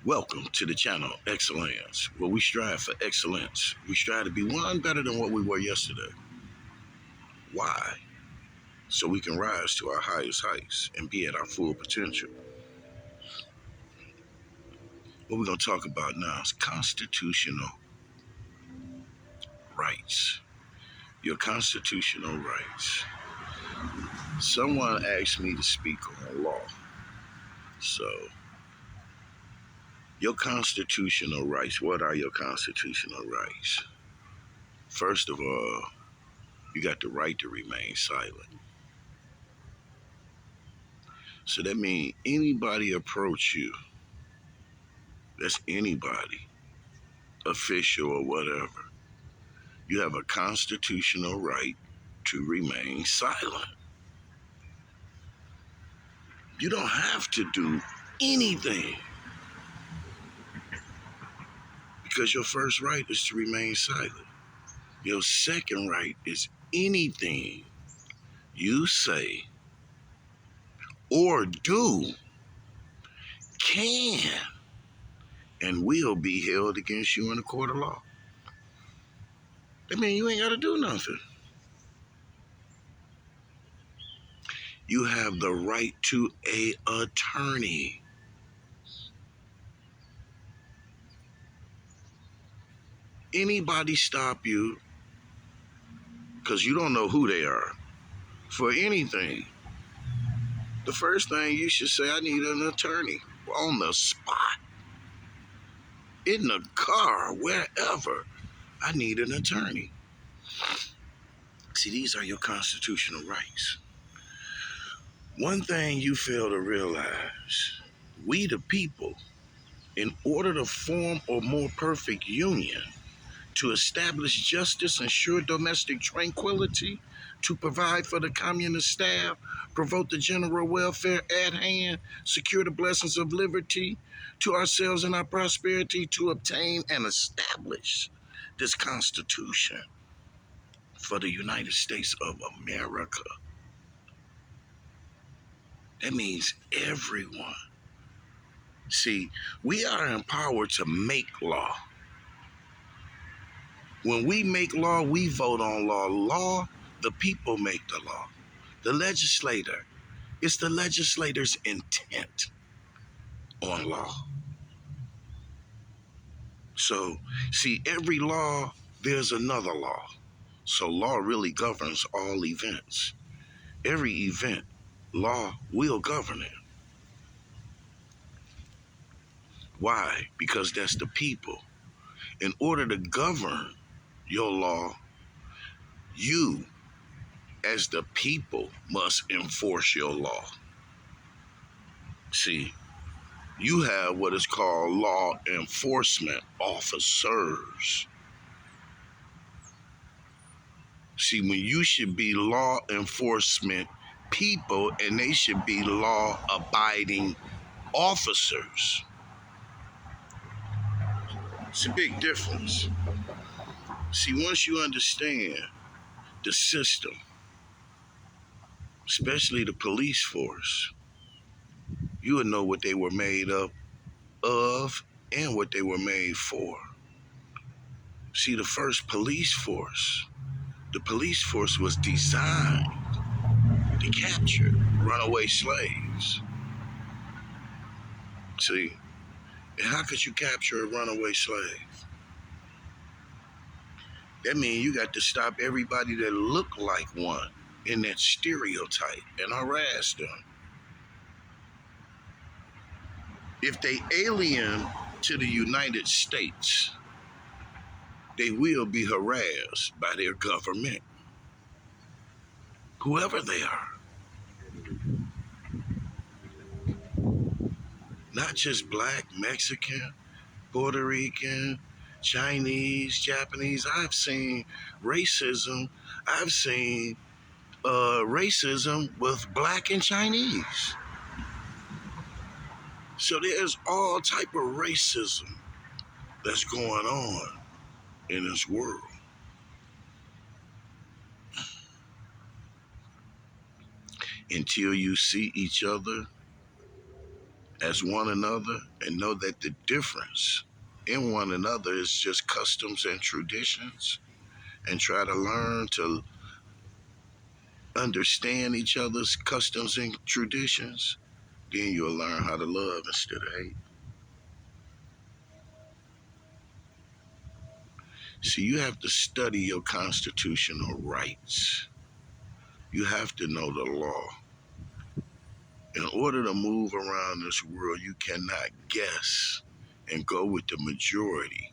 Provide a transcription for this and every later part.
Welcome to the channel Excellence, where we strive for excellence. We strive to be one better than what we were yesterday. Why? So we can rise to our highest heights and be at our full potential. What we're going to talk about now is constitutional rights. Your constitutional rights. Someone asked me to speak on law. So, your constitutional rights, what are your constitutional rights? First of all, you got the right to remain silent. So that means anybody approach you, that's anybody, official or whatever, you have a constitutional right to remain silent. You don't have to do anything because your first right is to remain silent. Your second right is anything you say or do can and will be held against you in a court of law. That means you ain't got to do nothing. You have the right to an attorney. Anybody stop you because you don't know who they are for anything, the first thing you should say, I need an attorney on the spot, in the car, wherever. I need an attorney. See, these are your constitutional rights. One thing you fail to realize, we the people, in order to form a more perfect union, to establish justice, ensure domestic tranquility, to provide for the communist staff, promote the general welfare at hand, secure the blessings of liberty to ourselves and our prosperity, to obtain and establish this Constitution for the United States of America. That means everyone. See, we are empowered to make law. When we make law, we vote on law. Law, the people make the law. The legislator, it's the legislator's intent on law. So, see, every law, there's another law. So law really governs all events. Every event, law will govern it. Why? Because that's the people. In order to govern your law, you, as the people, must enforce your law. See, you have what is called law enforcement officers. See, when you should be law enforcement people and they should be law abiding officers. It's a big difference. See, once you understand the system, especially the police force, you would know what they were made up of and what they were made for. See, the first police force, the police force was designed to capture runaway slaves. See, and how could you capture a runaway slave? That means you got to stop everybody that look like one in that stereotype and harass them. If they alien to the United States, they will be harassed by their government, whoever they are. Not just black, Mexican, Puerto Rican, Chinese, Japanese. I've seen racism. I've seen racism with black and Chinese. So there's all type of racism that's going on in this world. Until you see each other as one another and know that the difference in one another is just customs and traditions, and try to learn to understand each other's customs and traditions, then you'll learn how to love instead of hate. See, you have to study your constitutional rights. You have to know the law. In order to move around this world, you cannot guess and go with the majority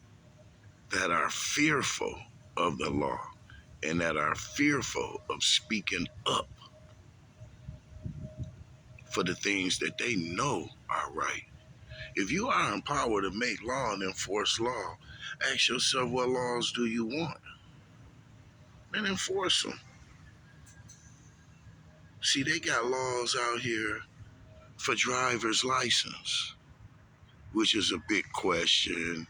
that are fearful of the law and that are fearful of speaking up for the things that they know are right. If you are empowered to make law and enforce law, ask yourself, what laws do you want? And enforce them. See, they got laws out here for driver's license, which is a big question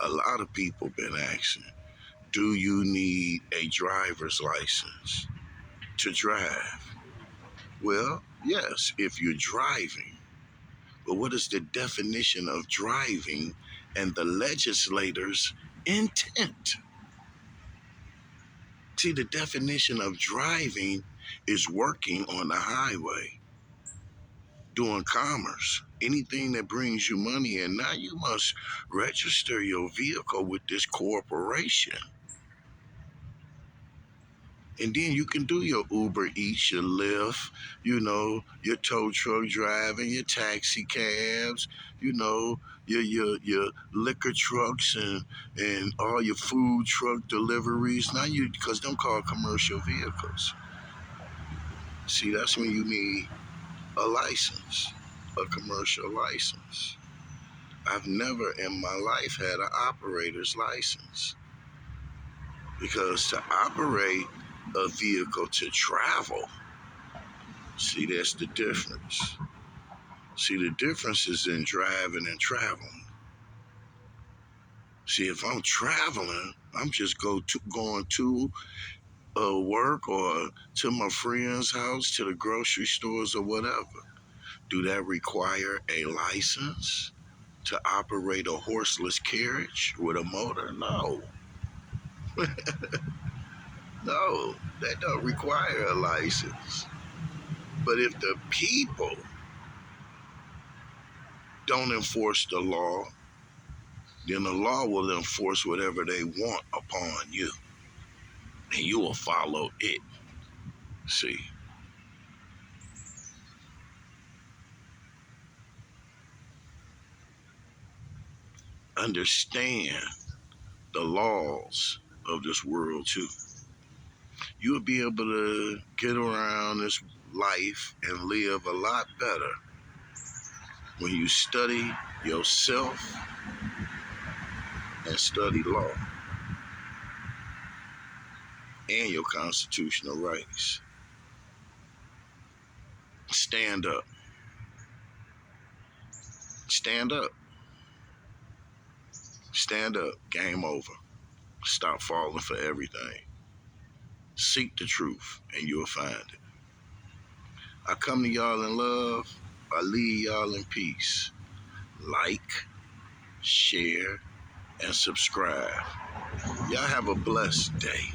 a lot of people been asking. Do you need a driver's license to drive? Well, yes, if you're driving. But what is the definition of driving and the legislator's intent? See, the definition of driving is working on the highway, doing commerce, anything that brings you money. And now you must register your vehicle with this corporation. And then you can do your Uber Eats, your Lyft, your tow truck driving, your taxi cabs, your liquor trucks and all your food truck deliveries. Now because them called commercial vehicles. See, that's when you need a license, a commercial license. I've never in my life had an operator's license because to operate a vehicle to travel, see, that's the difference. See, the difference is in driving and traveling. See, if I'm traveling, I'm just going to work or to my friend's house, to the grocery stores or whatever. Do that require a license to operate a horseless carriage with a motor? No. No, that don't require a license. But if the people don't enforce the law, then the law will enforce whatever they want upon you, and you will follow it. See, understand the laws of this world too. You'll be able to get around this life and live a lot better when you study yourself and study law and your constitutional rights. Stand up. Stand up. Stand up. Game over. Stop falling for everything. Seek the truth and you'll find it. I come to y'all in love. I leave y'all in peace. Like, share, and subscribe. Y'all have a blessed day.